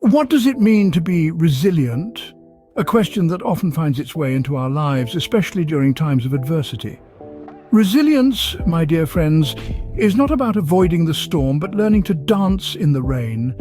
What does it mean to be resilient? A question that often finds its way into our lives, especially during times of adversity. Resilience, my dear friends, is not about avoiding the storm, but learning to dance in the rain.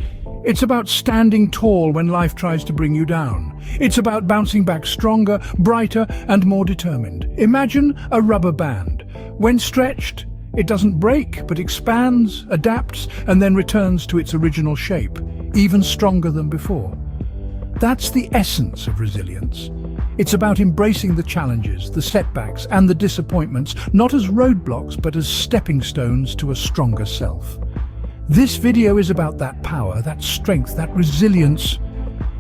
It's about standing tall when life tries to bring you down. It's about bouncing back stronger, brighter, and more determined. Imagine a rubber band. When stretched, it doesn't break, but expands, adapts, and then returns to its original shape, even stronger than before. That's the essence of resilience. It's about embracing the challenges, the setbacks, and the disappointments, not as roadblocks, but as stepping stones to a stronger self. This video is about that power, that strength, that resilience.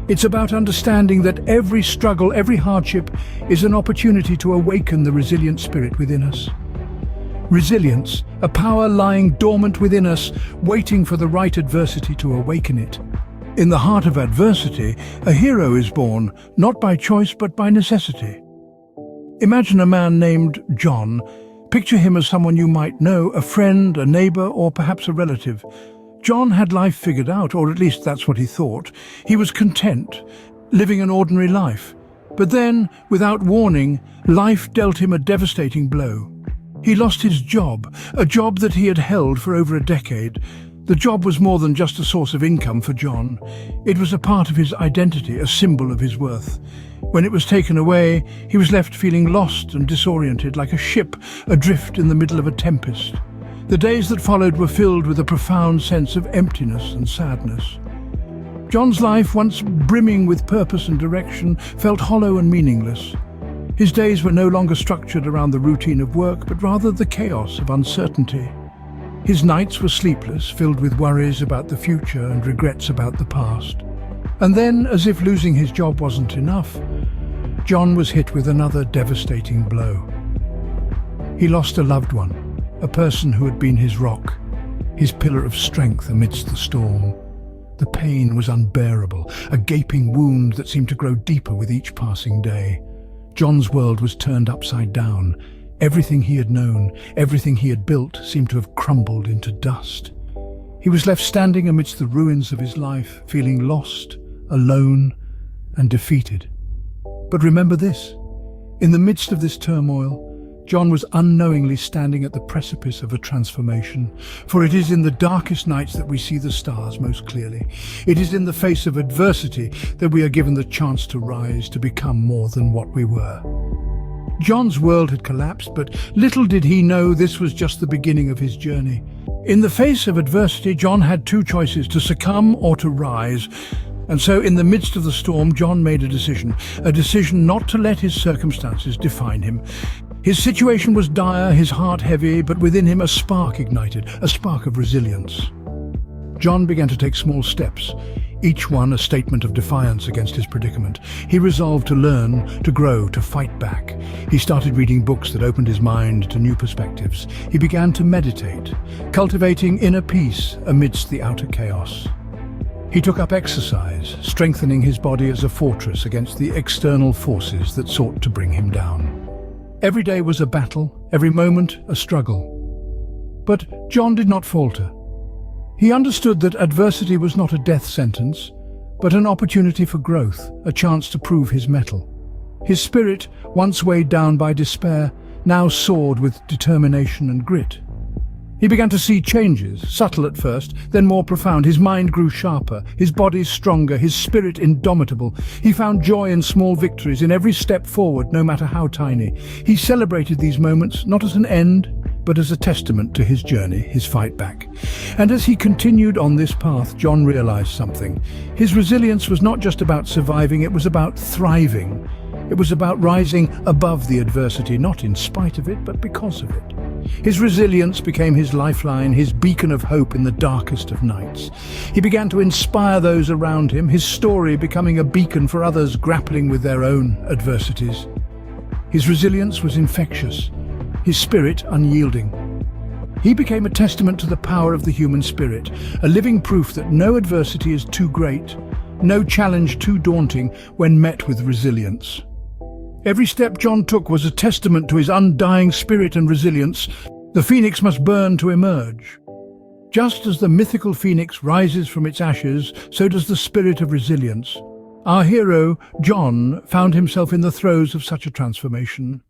It's about understanding that every struggle, every hardship is an opportunity to awaken the resilient spirit within us. Resilience, a power lying dormant within us, waiting for the right adversity to awaken it. In the heart of adversity, a hero is born, not by choice but by necessity. Imagine a man named John. Picture him as someone you might know, a friend, a neighbor, or perhaps a relative. John had life figured out, or at least that's what he thought. He was content, living an ordinary life. But then, without warning, life dealt him a devastating blow. He lost his job, a job that he had held for over a decade. The job was more than just a source of income for John. It was a part of his identity, a symbol of his worth. When it was taken away, he was left feeling lost and disoriented, like a ship adrift in the middle of a tempest. The days that followed were filled with a profound sense of emptiness and sadness. John's life, once brimming with purpose and direction, felt hollow and meaningless. His days were no longer structured around the routine of work, but rather the chaos of uncertainty. His nights were sleepless, filled with worries about the future and regrets about the past. And then, as if losing his job wasn't enough, John was hit with another devastating blow. He lost a loved one, a person who had been his rock, his pillar of strength amidst the storm. The pain was unbearable, a gaping wound that seemed to grow deeper with each passing day. John's world was turned upside down. Everything he had known, everything he had built, seemed to have crumbled into dust. He was left standing amidst the ruins of his life, feeling lost, alone, and defeated. But remember this: in the midst of this turmoil, John was unknowingly standing at the precipice of a transformation. For it is in the darkest nights that we see the stars most clearly. It is in the face of adversity that we are given the chance to rise, to become more than what we were. John's world had collapsed, but little did he know this was just the beginning of his journey. In the face of adversity, John had two choices: to succumb or to rise. And so, in the midst of the storm, John made a decision not to let his circumstances define him. His situation was dire, his heart heavy, but within him a spark ignited, a spark of resilience. John began to take small steps, each one a statement of defiance against his predicament. He resolved to learn, to grow, to fight back. He started reading books that opened his mind to new perspectives. He began to meditate, cultivating inner peace amidst the outer chaos. He took up exercise, strengthening his body as a fortress against the external forces that sought to bring him down. Every day was a battle, every moment a struggle. But John did not falter. He understood that adversity was not a death sentence, but an opportunity for growth, a chance to prove his mettle. His spirit, once weighed down by despair, now soared with determination and grit. He began to see changes, subtle at first, then more profound. His mind grew sharper, his body stronger, his spirit indomitable. He found joy in small victories, in every step forward, no matter how tiny. He celebrated these moments not as an end, but as a testament to his journey, his fight back. And as he continued on this path, John realized something. His resilience was not just about surviving, it was about thriving. It was about rising above the adversity, not in spite of it, but because of it. His resilience became his lifeline, his beacon of hope in the darkest of nights. He began to inspire those around him, his story becoming a beacon for others grappling with their own adversities. His resilience was infectious, his spirit unyielding. He became a testament to the power of the human spirit, a living proof that no adversity is too great, no challenge too daunting when met with resilience. Every step John took was a testament to his undying spirit and resilience. The phoenix must burn to emerge. Just as the mythical phoenix rises from its ashes, so does the spirit of resilience. Our hero, John, found himself in the throes of such a transformation.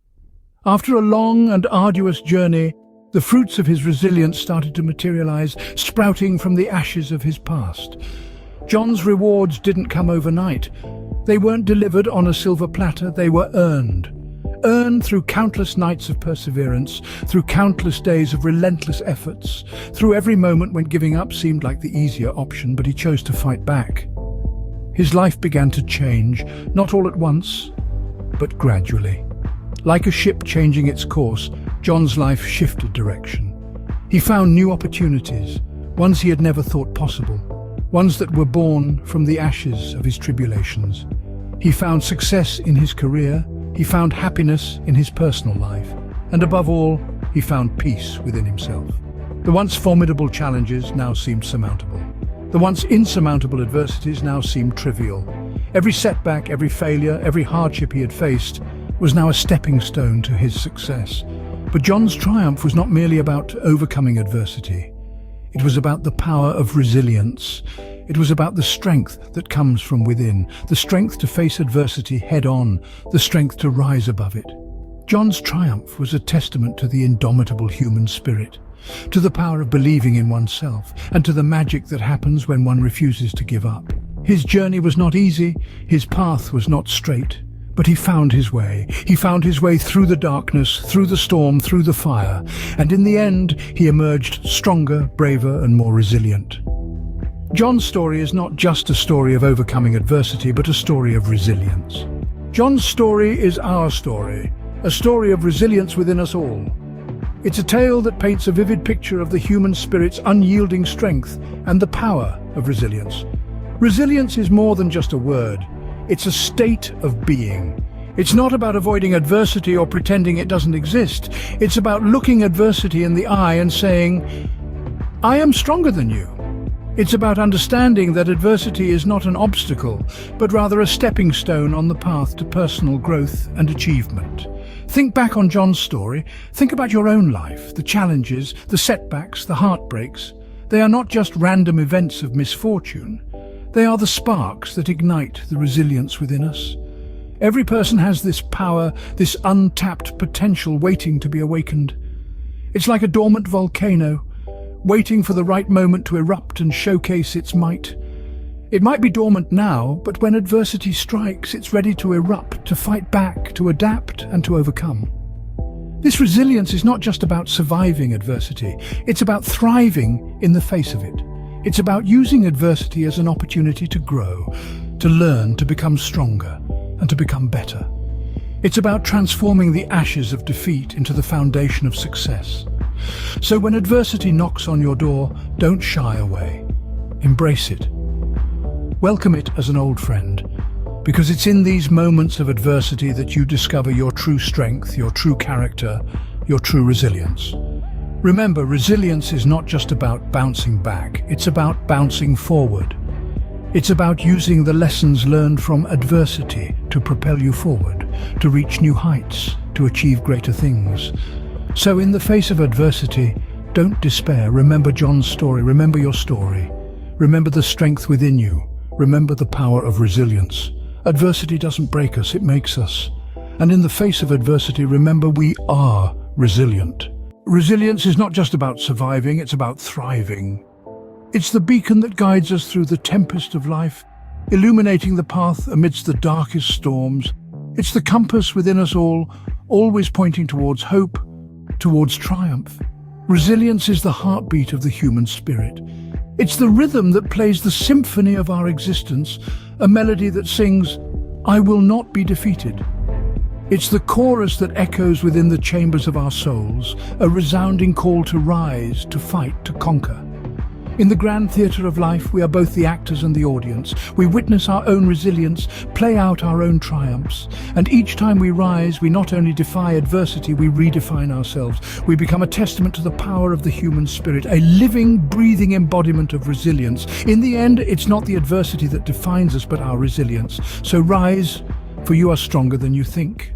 After a long and arduous journey, the fruits of his resilience started to materialize, sprouting from the ashes of his past. John's rewards didn't come overnight. They weren't delivered on a silver platter, they were earned. Earned through countless nights of perseverance, through countless days of relentless efforts, through every moment when giving up seemed like the easier option, but he chose to fight back. His life began to change, not all at once, but gradually. Like a ship changing its course, John's life shifted direction. He found new opportunities, ones he had never thought possible, ones that were born from the ashes of his tribulations. He found success in his career, he found happiness in his personal life, and above all, he found peace within himself. The once formidable challenges now seemed surmountable. The once insurmountable adversities now seemed trivial. Every setback, every failure, every hardship he had faced was now a stepping stone to his success. But John's triumph was not merely about overcoming adversity. It was about the power of resilience. It was about the strength that comes from within, the strength to face adversity head-on, the strength to rise above it. John's triumph was a testament to the indomitable human spirit, to the power of believing in oneself, and to the magic that happens when one refuses to give up. His journey was not easy, his path was not straight, but he found his way. He found his way through the darkness, through the storm, through the fire, and in the end, he emerged stronger, braver, and more resilient. John's story is not just a story of overcoming adversity, but a story of resilience. John's story is our story, a story of resilience within us all. It's a tale that paints a vivid picture of the human spirit's unyielding strength and the power of resilience. Resilience is more than just a word. It's a state of being. It's not about avoiding adversity or pretending it doesn't exist. It's about looking adversity in the eye and saying, "I am stronger than you." It's about understanding that adversity is not an obstacle, but rather a stepping stone on the path to personal growth and achievement. Think back on John's story. Think about your own life, the challenges, the setbacks, the heartbreaks. They are not just random events of misfortune. They are the sparks that ignite the resilience within us. Every person has this power, this untapped potential waiting to be awakened. It's like a dormant volcano, waiting for the right moment to erupt and showcase its might. It might be dormant now, but when adversity strikes, it's ready to erupt, to fight back, to adapt, and to overcome. This resilience is not just about surviving adversity, it's about thriving in the face of it. It's about using adversity as an opportunity to grow, to learn, to become stronger, and to become better. It's about transforming the ashes of defeat into the foundation of success. So when adversity knocks on your door, don't shy away. Embrace it. Welcome it as an old friend, because it's in these moments of adversity that you discover your true strength, your true character, your true resilience. Remember, resilience is not just about bouncing back, it's about bouncing forward. It's about using the lessons learned from adversity to propel you forward, to reach new heights, to achieve greater things. So in the face of adversity, don't despair. Remember John's story, remember your story. Remember the strength within you. Remember the power of resilience. Adversity doesn't break us, it makes us. And in the face of adversity, remember we are resilient. Resilience is not just about surviving, it's about thriving. It's the beacon that guides us through the tempest of life, illuminating the path amidst the darkest storms. It's the compass within us all, always pointing towards hope, towards triumph. Resilience is the heartbeat of the human spirit. It's the rhythm that plays the symphony of our existence, a melody that sings, "I will not be defeated." It's the chorus that echoes within the chambers of our souls, a resounding call to rise, to fight, to conquer. In the grand theatre of life, we are both the actors and the audience. We witness our own resilience, play out our own triumphs. And each time we rise, we not only defy adversity, we redefine ourselves. We become a testament to the power of the human spirit, a living, breathing embodiment of resilience. In the end, it's not the adversity that defines us, but our resilience. So rise, for you are stronger than you think.